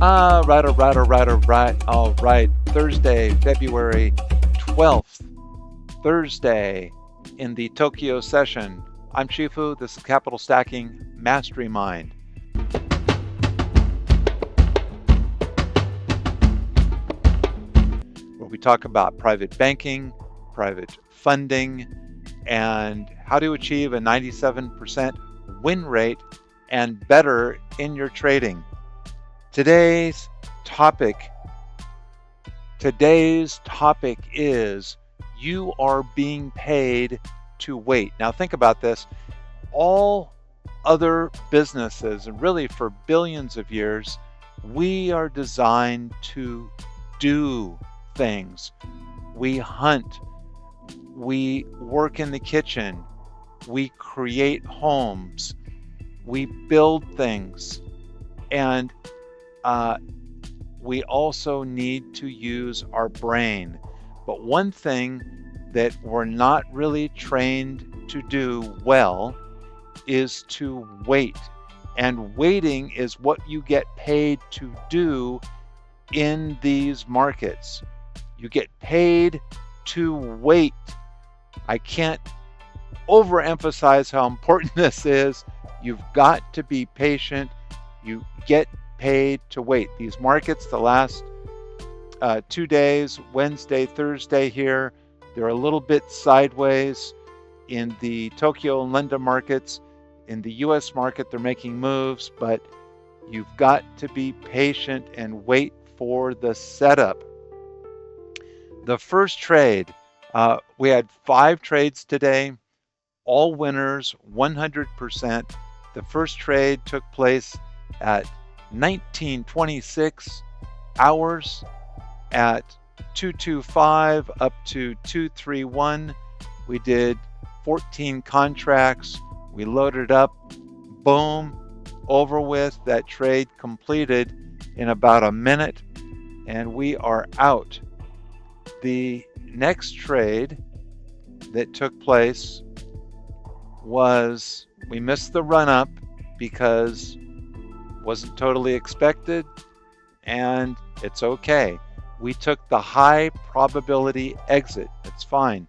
All right. Thursday, February 12th. Thursday in the Tokyo session. I'm Shifu. This is Capital Stacking Mastery Mind. Where we talk about private banking, private funding, and how to achieve a 97% win rate and better in your trading. Today's topic is you are being paid to wait. Now think about this. All other businesses, and really for billions of years, we are designed to do things. We hunt, we work in the kitchen, we create homes, we build things, and we also need to use our brain. But one thing that we're not really trained to do well is to wait. And waiting is what you get paid to do in these markets. You get paid to wait. I can't overemphasize how important this is. You've got to be patient. You get paid to wait. These markets, the last 2 days, Wednesday, Thursday here, they're a little bit sideways. In the Tokyo and London markets, in the US market, they're making moves, but you've got to be patient and wait for the setup. The first trade, we had 5 trades today, all winners, 100%. The first trade took place at 1926 hours at 225 up to 231. We did 14 contracts. We loaded up. Boom. Over with. That trade completed in about a minute. And we are out. The next trade that took place was, we missed the run up because wasn't totally expected, and it's okay. We took the high probability exit. It's fine.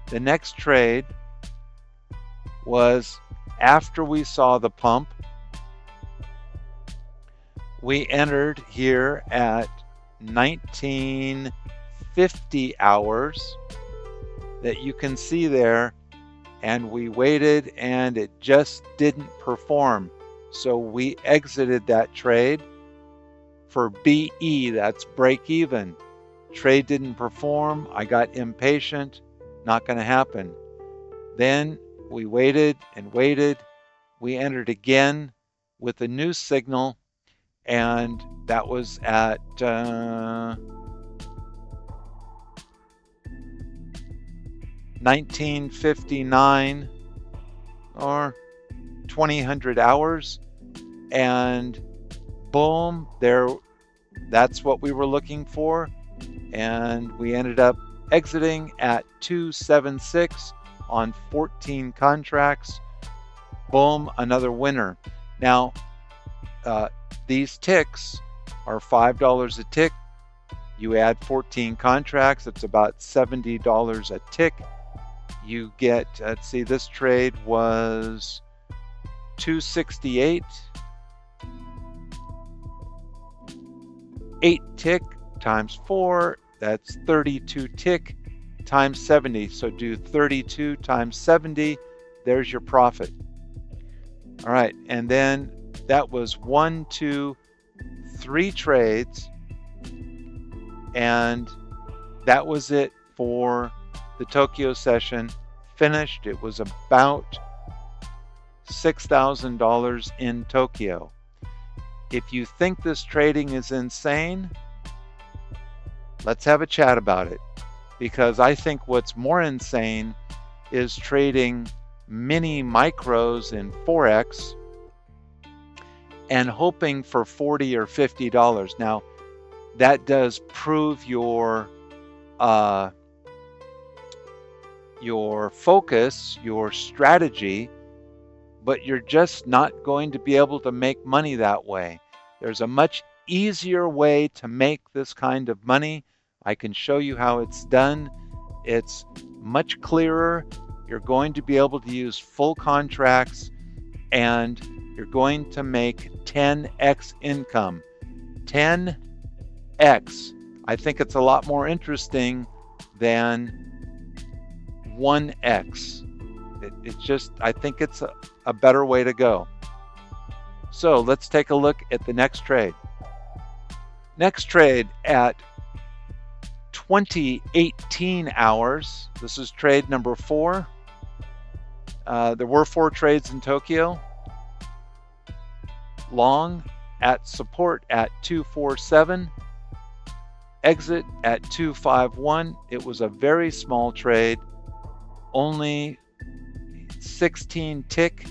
The next trade was after we saw the pump. We entered here at 1950 hours that you can see there, and we waited and it just didn't perform. So we exited that trade for BE, that's break even. Trade didn't perform. I got impatient. Not going to happen. Then we waited and waited. We entered again with a new signal, and that was at 1959 or 2000 hours, and boom, there, that's what we were looking for. And we ended up exiting at 276 on 14 contracts. Boom, another winner. Now these ticks are $5 a tick. You add 14 contracts, it's about $70 a tick. You get, let's see, this trade was 268, 8 tick times 4, that's 32 tick times 70. So do 32 times 70, there's your profit. All right, and then that was 1, 2, 3 trades, and that was it for the Tokyo session. Finished. It was about $6,000 in Tokyo. If you think this trading is insane, let's have a chat about it, because I think what's more insane is trading mini micros in Forex and hoping for $40 or $50. Now, that does prove your focus, your strategy, but you're just not going to be able to make money that way. There's a much easier way to make this kind of money. I can show you how it's done. It's much clearer. You're going to be able to use full contracts, and you're going to make 10x income. 10x. I think it's a lot more interesting than 1x. It's just, I think it's a better way to go. So let's take a look at the next trade. Next trade at 2018 hours. This is trade number 4. There were 4 trades in Tokyo. Long at support at 247. Exit at 251. It was a very small trade. Only 16 tick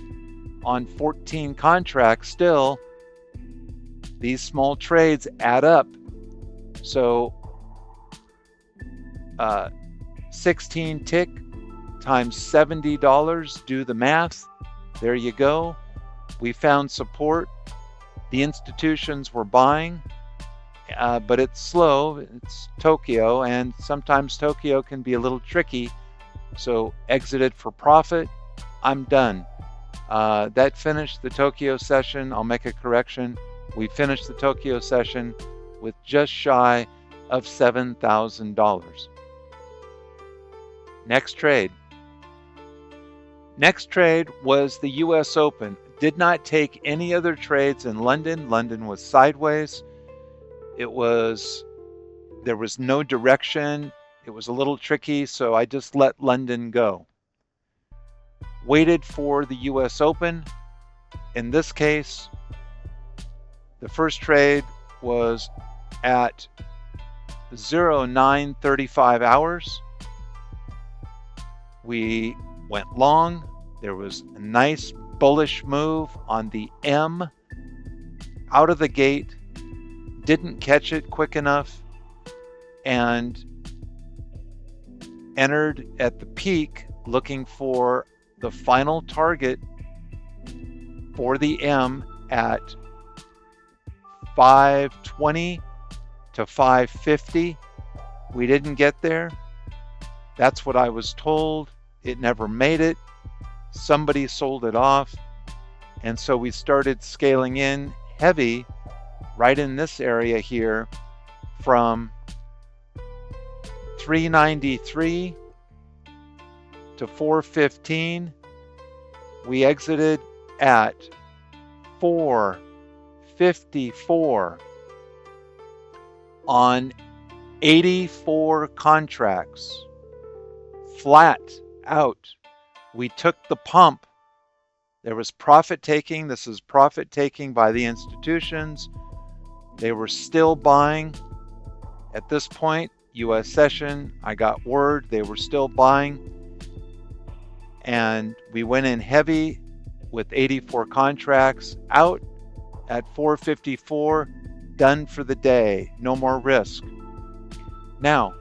on 14 contracts. Still, these small trades add up. So 16 tick times $70, do the math. There you go. We found support. The institutions were buying, but it's slow. It's Tokyo, and sometimes Tokyo can be a little tricky. So exited for profit. I'm done. That finished the Tokyo session. I'll make a correction. We finished the Tokyo session with just shy of $7,000. Next trade. Next trade was the US Open. Did not take any other trades in London. London was sideways. There was no direction. It was a little tricky, so I just let London go. Waited for the US Open. In this case, the first trade was at 0935 hours. We went long. There was a nice bullish move on the M out of the gate. Didn't catch it quick enough and entered at the peak looking for the final target for the M at 520 to 550. We didn't get there. That's what I was told. It never made it. Somebody sold it off. And so we started scaling in heavy right in this area here from 393 to 415. We exited at 454 on 84 contracts. Flat out. We took the pump. There was profit taking. This is profit taking by the institutions. They were still buying. At this point, US session, I got word they were still buying. And we went in heavy with 84 contracts out at 454, done for the day, no more risk. Now,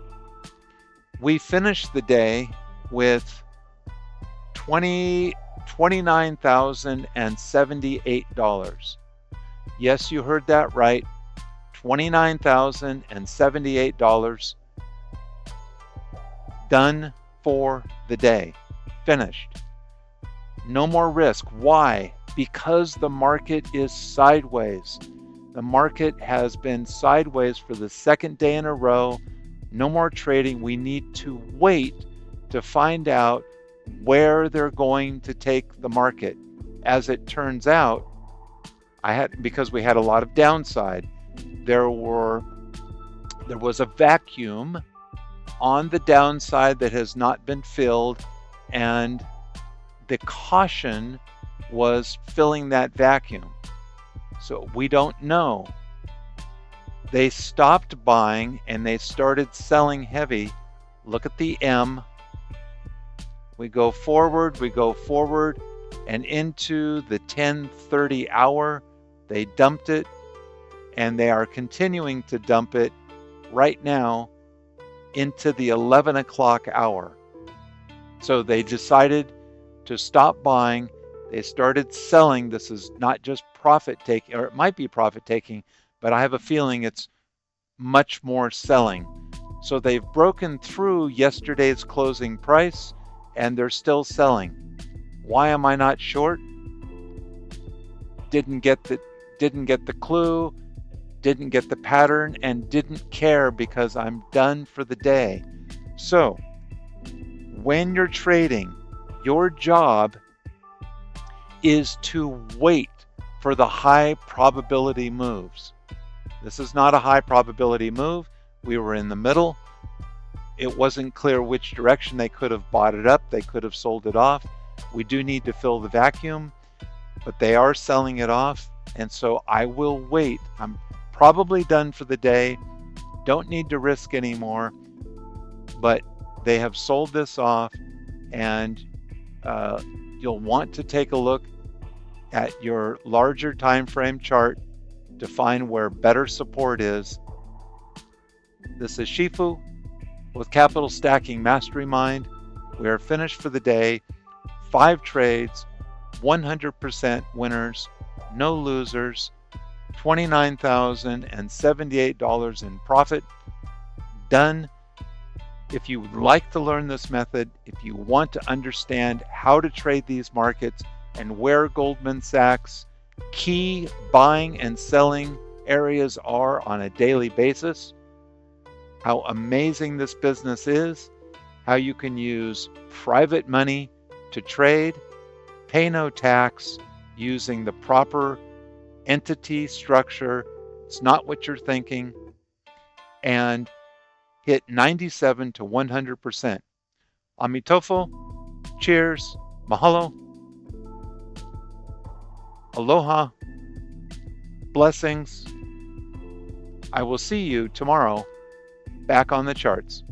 we finished the day with $29,078. Yes, you heard that right. $29,078 done for the day. Finished. No more risk. Why? Because the market is sideways. The market has been sideways for the second day in a row. No more trading. We need to wait to find out where they're going to take the market. As it turns out, because we had a lot of downside, there was a vacuum on the downside that has not been filled, and the caution was filling that vacuum. So we don't know. They stopped buying and they started selling heavy. Look at the M. We go forward, and into the 10:30 hour, they dumped it, and they are continuing to dump it right now into the 11 o'clock hour. So they decided to stop buying. They started selling. This is not just profit taking, or it might be profit taking, but I have a feeling it's much more selling. So they've broken through yesterday's closing price and they're still selling. Why am I not short? Didn't get the clue, didn't get the pattern, and didn't care because I'm done for the day. So when you're trading, your job is to wait for the high probability moves. This is not a high probability move. We were in the middle. It wasn't clear which direction. They could have bought it up. They could have sold it off. We do need to fill the vacuum, but they are selling it off. And so I will wait. I'm probably done for the day. Don't need to risk anymore, but they have sold this off, and you'll want to take a look at your larger time frame chart to find where better support is. This is Shifu with Capital Stacking Mastery Mind. We are finished for the day. 5 trades, 100% winners, no losers, $29,078 in profit. Done. If you would like to learn this method, if you want to understand how to trade these markets and where Goldman Sachs' key buying and selling areas are on a daily basis, how amazing this business is, how you can use private money to trade, pay no tax, using the proper entity structure, it's not what you're thinking, and hit 97 to 100%. Amitofo, cheers, mahalo, aloha, blessings. I will see you tomorrow back on the charts.